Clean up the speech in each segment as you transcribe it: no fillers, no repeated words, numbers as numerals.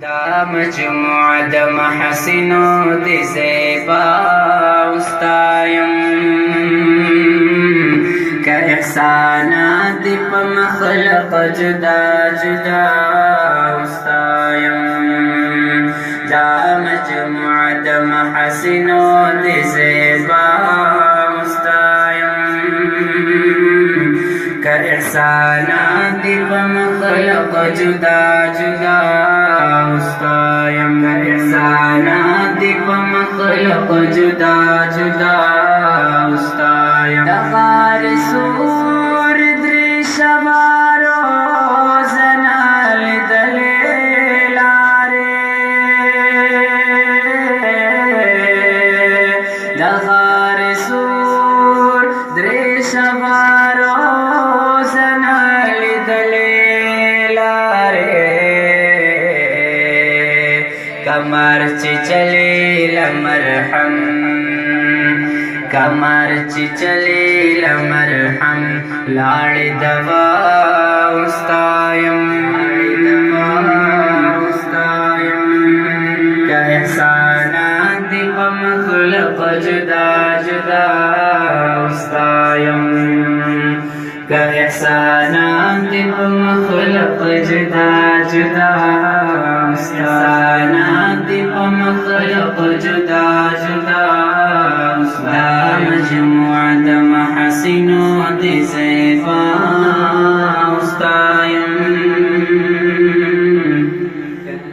دا مجموعه د محاسنو د زیبا استایم که احسانات دی په مخلق جدا جدا استایم دا مجموعه د محاسنو د زیبا استایم که احسانات دی په مخلق جدا جدا استایم احسانات دی په مخلق جدا جدا استایم دغار سور دری شوارو زنال دلیلاره دغار سور دری شوارو زنال دلیلاره کمر چی چلی لمرحم کمر چی چلی لمرحم لاړ دوا استایم که احسانات دی په مخلق جدا جدا استایم که احسانات دی په مخلق جدا جدا احسانات دی په مخلق جدا جدا دا مجموعه د محاسنو د زیبا استایم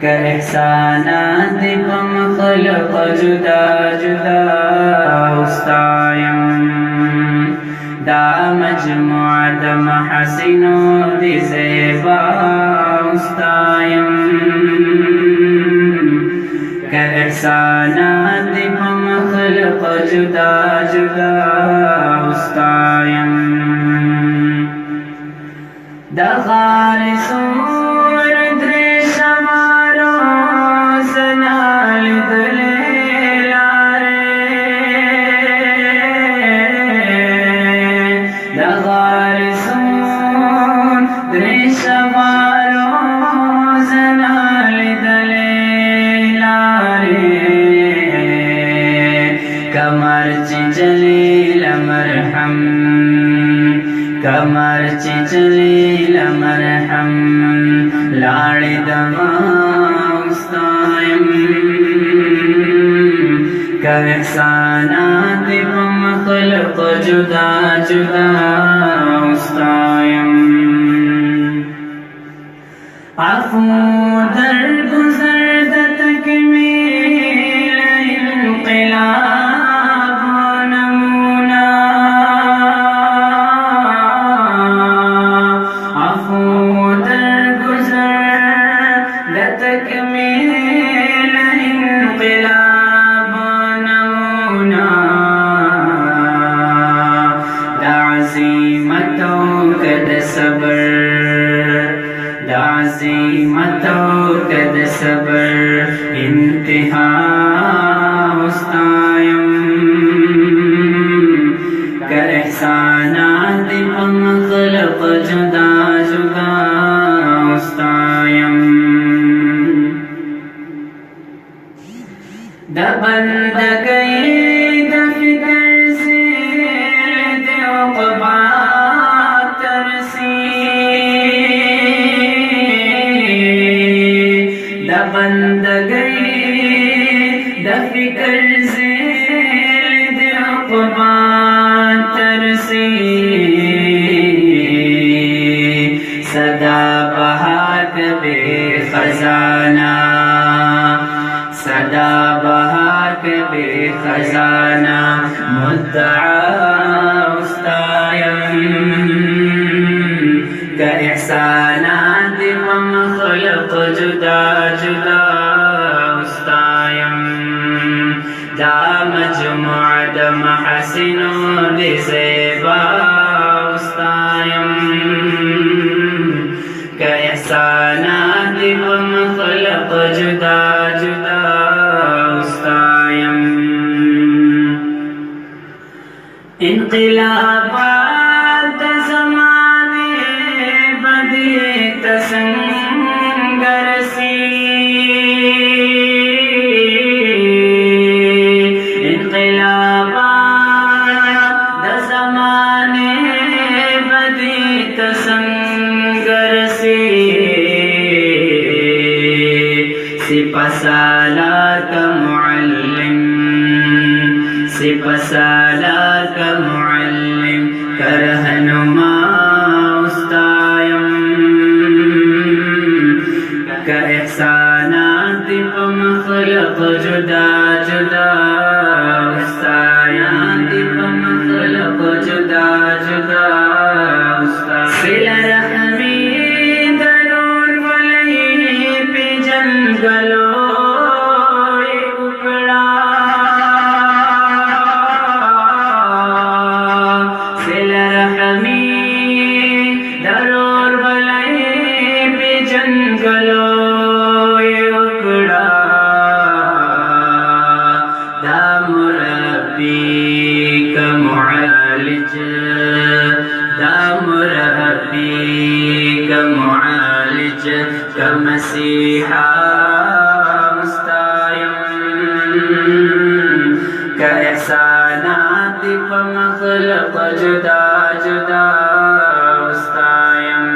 که احسانات دی په مخلق جدا جدا استایم دا مجموعه د محاسنو د زیبا استایم که احسانات دی په مخلق جدا جدا استایم دغار سور دری شوارو زنال دلیلاره دغار سور دری شوارو زنال دلیلاره کمر چی چلی لمرحم کمر چی چلی لمرحم لاړ دوا استایم که احسانات دی په مخلق جدا جدا استایم عفو در گزر د تکمیل انقلاب نمونه عفو در گزر د تکمیل انقلاب نمونه د عزیمتو که د صبر د عزیمتو که د صبر انتها استایم که احسانات دی په مخلق جدا جدا استایم د بندګۍ د فکر زیر د عقبا ترسی د بندګۍ د فکر زیر د عقبا ترسی صدا بهار بے خزانہ صدا بهار بے خزانہ مدعا استایم که احسانات دی په مخلق جدا جدا استایم دا مجموعه د محاسنو د زیبا استایم که احسانات دی په مخلق جدا جدا استایم انقلابات د زمانه بدی تسنگ رسی سپسالات معلم سپسالات معلم کرہنما استایم کا احسانات پم خلق جدا جدا استایات پم خلق جدا جدا صلہ رحمی ضرور ولی پی جنگلو اکڑا صلہ رحمی ضرور ولی پی جنگلو اکڑا دا مربی کا معالج دا مربی کا معالج کا مسیحا مستایم کا احسانات پا مخلق جدا جدا مستایم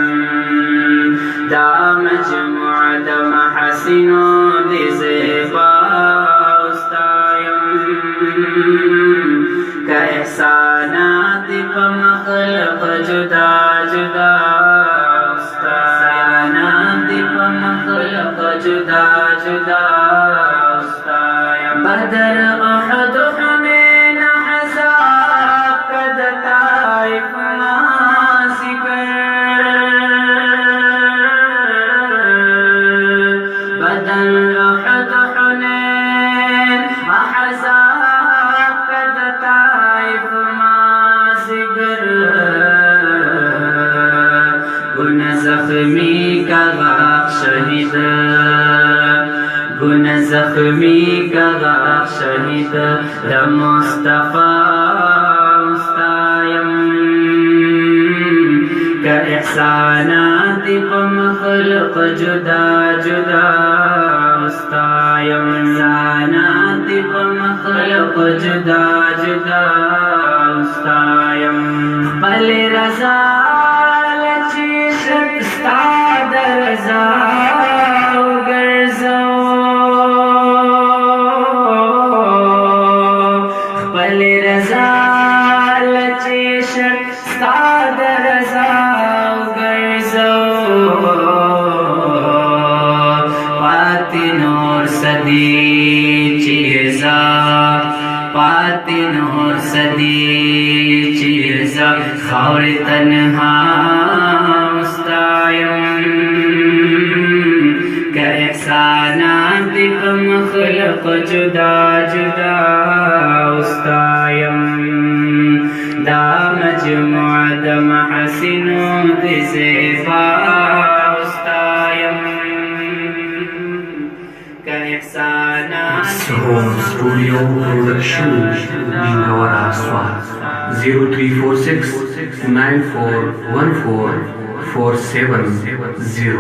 دا مجموع دا محاسنو دی زیبا مستایم کا احسانات پا مخلق جدا جدا احسانات پا مخلق جدا جدا بدر احد حنین حساب قد طائف ناسکر بدر احد حنین حساب قد طائف ناسکر گن زخمی کا غاق شہید گن زخمی کا غاق شہید دا مصطفیٰ مستایم کا احسانات پا مخلق جدا جدا مستایم احسانات پا مخلق جدا جدا مستایم بل رضا استاد رضا گرزو بل رضا لچیشت استاد رضا گرزو پاتی نور صدی چیزا پاتی نور صدی چیزا خور تنہا کا احسانات پا مخلق جدا جدا استایم دا مجموع دا محاسنو دی زیبا استایم کا احسانات Home Studio Production Bingawara Swat 0346 9414 470